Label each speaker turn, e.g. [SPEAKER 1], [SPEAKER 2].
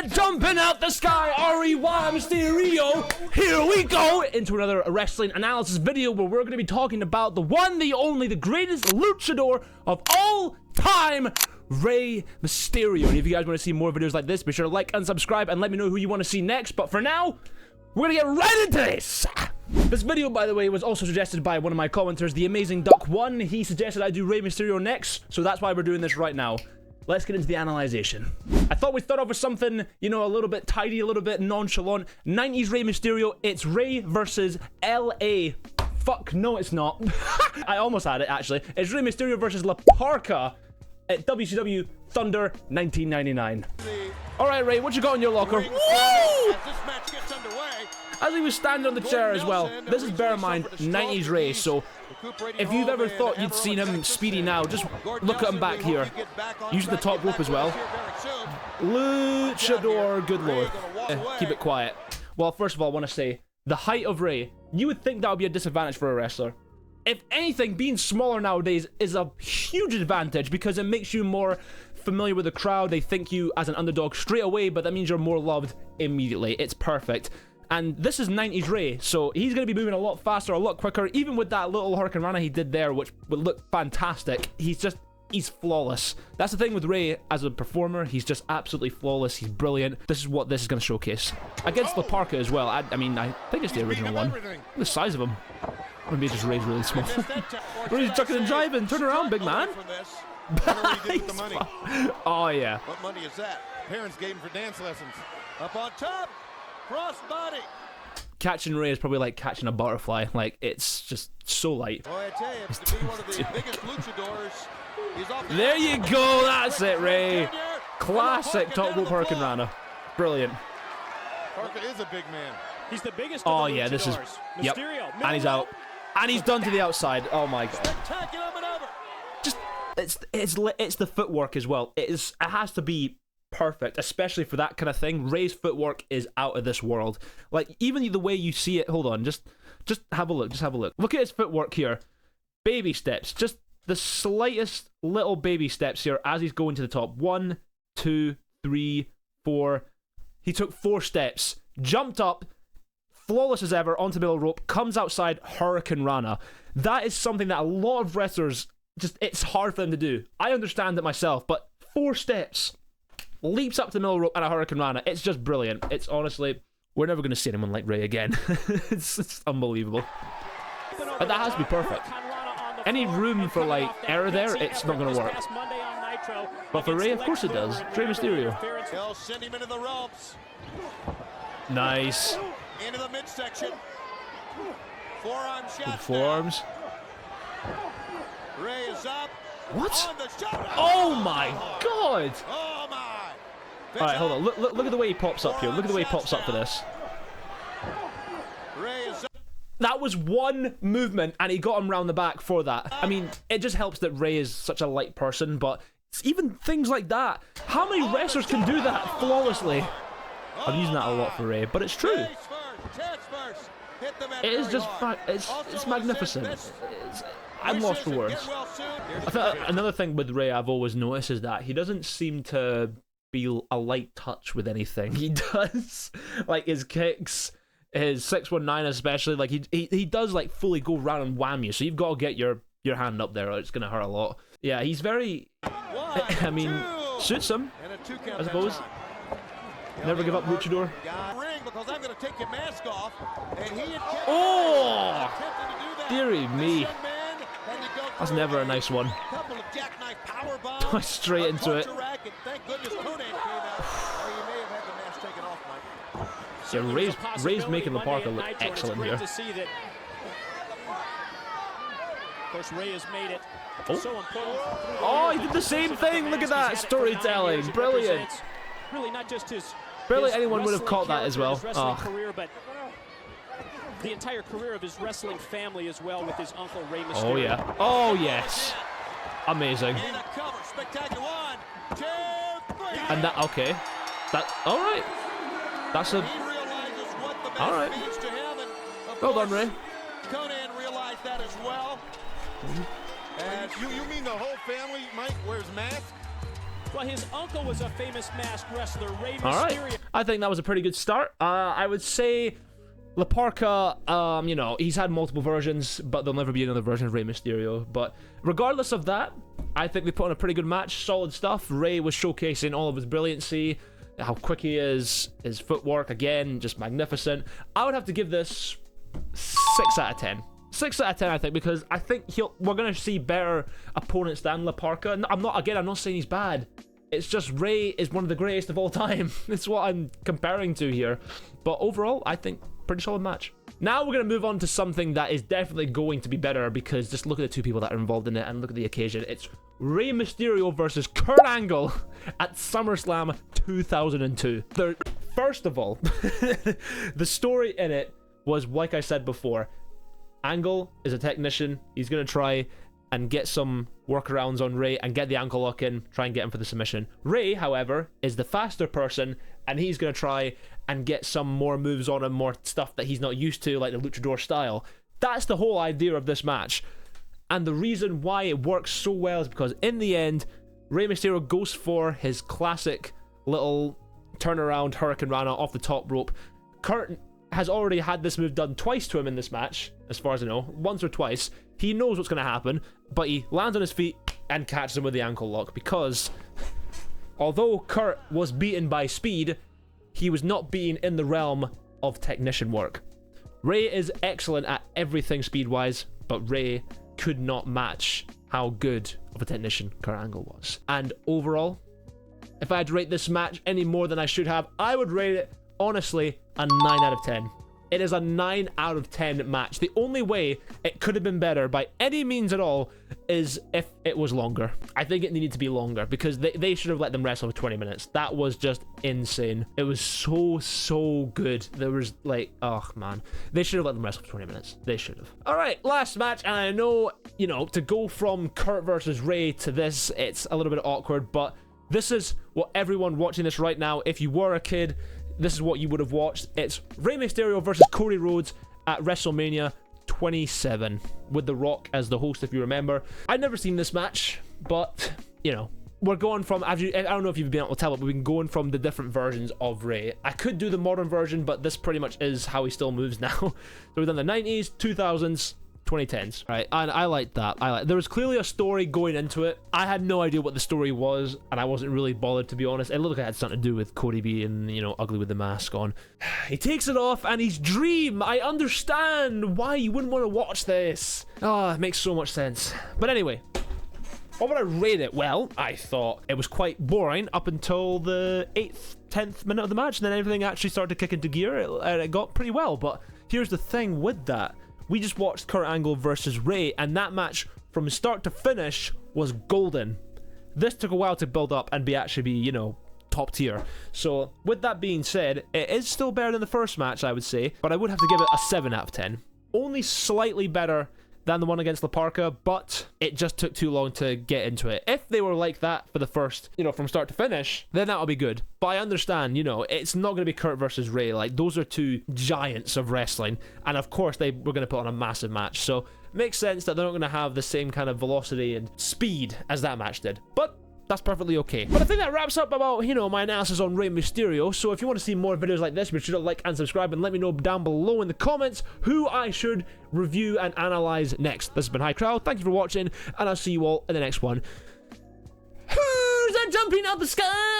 [SPEAKER 1] We're jumping out the sky, Rey Mysterio. Here we go into another wrestling analysis video where we're going to be talking about the one, the only, the greatest luchador of all time, Rey Mysterio. And if you guys want to see more videos like this, be sure to like and subscribe and let me know who you want to see next. But for now, we're going to get right into this. This video, by the way, was also suggested by one of my commenters, the Amazing Duck 1. He suggested I do Rey Mysterio next, so that's why we're doing this right now. Let's get into the analyzation. I thought we'd start off with something, you know, a little bit tidy, a little bit nonchalant. 90s Rey Mysterio, it's Rey versus LA. Fuck, no it's not. I almost had it, actually. It's Rey Mysterio versus La Parka at WCW Thunder 1999. Alright, Rey, what you got in your locker? Woo! As he was standing on the chair as well. This is, bear in mind, 90s Rey, so if you've ever thought you'd seen him speedy now, just look at him back here. Using the top rope as well. Luchador, good lord. Keep it quiet. Well, first of all, I want to say, the height of Rey, you would think that would be a disadvantage for a wrestler. If anything, being smaller nowadays is a huge advantage because it makes you more familiar with the crowd. They think you as an underdog straight away, but that means you're more loved immediately. It's perfect. And this is 90s Rey, so he's going to be moving a lot faster, a lot quicker, even with that little hurricanrana he did there, which would look fantastic. He's flawless. That's the thing with Rey as a performer. He's just absolutely flawless. He's brilliant. This is what this is going to showcase. Against La Parka as well. I mean, I think it's the original one. The size of him. Or maybe just Rey's really small. Rey's chucking and driving. Turn around, big man. Oh, yeah.
[SPEAKER 2] What money is that? Parents gave him for dance lessons. Up on top. Crossbody.
[SPEAKER 1] Catching Rey is probably like catching a butterfly. Like, it's just so light.
[SPEAKER 2] Boy, I tell you, it's to be one of the biggest luchadors.
[SPEAKER 1] There you go. That's it, Rey. Classic top rope hurricanrana. Brilliant.
[SPEAKER 2] Parker is a big man.
[SPEAKER 3] He's the biggest.
[SPEAKER 1] Oh yeah, this is. Yep. And he's out. And he's done to the outside. Oh my god.
[SPEAKER 2] Spectacular maneuver.
[SPEAKER 1] Just it's the footwork as well. It has to be perfect, especially for that kind of thing. Rey's footwork is out of this world. Like, even the way you see it. Hold on, just have a look. Just have a look. Look at his footwork here. Baby steps. Just the slightest little baby steps here as he's going to the top. 1, 2, 3, 4. He took 4 steps, jumped up, flawless as ever, onto the middle rope, comes outside, hurricanrana. That is something that a lot of wrestlers, it's hard for them to do. I understand it myself, but 4 steps, leaps up to the middle rope and a hurricanrana. It's just brilliant. It's honestly, we're never going to see anyone like Rey again. it's unbelievable. But that has to be perfect. Any room for, like, error there, it's not going to work. But for Rey, of course it does. Rey Mysterio.
[SPEAKER 2] They'll send him into the ropes.
[SPEAKER 1] Nice.
[SPEAKER 2] Into the midsection. Forearm shot.
[SPEAKER 1] Forearms.
[SPEAKER 2] Rey is up.
[SPEAKER 1] What? Oh my god!
[SPEAKER 2] Oh my!
[SPEAKER 1] Alright, hold on. Look at the way he pops up here. Look at the way he pops up for this.
[SPEAKER 2] Rey is up.
[SPEAKER 1] That was one movement, and he got him round the back for that. I mean, it just helps that Rey is such a light person, but even things like that. How many wrestlers can do that flawlessly? I'm using that a lot for Rey, but it's true. It is just, it's magnificent. I'm lost for words. I think another thing with Rey I've always noticed is that he doesn't seem to be a light touch with anything. He does, like his kicks, his 619 especially, like he does like fully go round and wham you, so you've got to get your hand up there or it's going to hurt a lot. Yeah, he's very, I mean, suits him, I suppose. Never give up, luchador. Oh! Dearie me. That's never a nice one. Straight into it. Yeah, Rey's making La Parka look excellent here.
[SPEAKER 3] Of course, Rey has made it so important.
[SPEAKER 1] Oh, he did the same thing. Look at that storytelling. Brilliant.
[SPEAKER 3] Really, not just his.
[SPEAKER 1] Barely anyone would have caught that as well.
[SPEAKER 3] Career, but the entire career of his wrestling family as well, with his uncle Rey Mysterio.
[SPEAKER 1] Oh yeah. Oh yes. Amazing. And that, okay. That, all right. That's a. All right. Well done, Rey.
[SPEAKER 2] Conan realized that as well. And you mean the whole family, Mike, wears masks?
[SPEAKER 3] Well, his uncle was a famous masked wrestler, Rey Mysterio.
[SPEAKER 1] All right. I think that was a pretty good start. I would say La Parka, you know, he's had multiple versions, but there'll never be another version of Rey Mysterio. But regardless of that, I think they put on a pretty good match. Solid stuff. Rey was showcasing all of his brilliancy, how quick he is, his footwork, again, just magnificent. I would have to give this 6 out of 10. 6 out of 10, I think, because I think we're going to see better opponents than La Parka. I'm not saying he's bad. It's just Rey is one of the greatest of all time. That's what I'm comparing to here. But overall, I think pretty solid match. Now we're going to move on to something that is definitely going to be better, because just look at the two people that are involved in it and look at the occasion. It's Rey Mysterio versus Kurt Angle at SummerSlam 2002. First of all, the story in it was, like I said before, Angle is a technician. He's going to try and get some workarounds on Rey and get the ankle lock in, try and get him for the submission. Rey, however, is the faster person, and he's going to try and get some more moves on him, more stuff that he's not used to, like the luchador style. That's the whole idea of this match. And the reason why it works so well is because in the end, Rey Mysterio goes for his classic little turnaround Hurricane Rana off the top rope. Kurt has already had this move done twice to him in this match, as far as I know, once or twice. He knows what's going to happen, but he lands on his feet and catches him with the ankle lock, because although Kurt was beaten by speed, he was not beaten in the realm of technician work. Rey is excellent at everything speed-wise, but Rey could not match how good of a technician Kurt Angle was. And overall, if I had to rate this match any more than I should have, I would rate it, honestly, a 9 out of 10. It is a 9 out of 10 match. The only way it could have been better by any means at all is if it was longer. I think it needed to be longer, because they should have let them wrestle for 20 minutes. That was just insane. It was so good. There was like, oh man. They should have let them wrestle for 20 minutes. They should have. All right, last match. And I know, you know, to go from Kurt versus Rey to this, it's a little bit awkward, but this is what everyone watching this right now, if you were a kid, this is what you would have watched. It's Rey Mysterio versus Cody Rhodes at WrestleMania 27 with The Rock as the host, if you remember. I've never seen this match, but, you know, we're going from, I don't know if you've been able to tell, but we've been going from the different versions of Rey. I could do the modern version, but this pretty much is how he still moves now. So we've done the 90s, 2000s, 2010s, right? And I like that. There was clearly a story going into it. I had no idea what the story was, and I wasn't really bothered, to be honest. It looked like it had something to do with Cody being, you know, ugly with the mask on. He takes it off, and he's Dream. I understand why you wouldn't want to watch this. Oh, it makes so much sense. But anyway, what would I rate it? Well, I thought it was quite boring up until the 8th, 10th minute of the match, and then everything actually started to kick into gear, and it got pretty well. But here's the thing with that. We just watched Kurt Angle versus Rey, and that match from start to finish was golden. This took a while to build up and actually be, you know, top tier. So with that being said, it is still better than the first match, I would say, but I would have to give it a 7 out of 10. Only slightly better than the one against La Parka, but it just took too long to get into it. If they were like that for the first, you know, from start to finish, then that would be good. But I understand, you know, it's not going to be Kurt versus Rey. Like, those are two giants of wrestling, and of course they were going to put on a massive match, so it makes sense that they're not going to have the same kind of velocity and speed as that match did. But that's perfectly okay. But I think that wraps up about, you know, my analysis on Rey Mysterio. So if you want to see more videos like this, be sure to like and subscribe, and let me know down below in the comments who I should review and analyze next. This has been HighCrowl. Thank you for watching, and I'll see you all in the next one. Who's that jumping out the sky?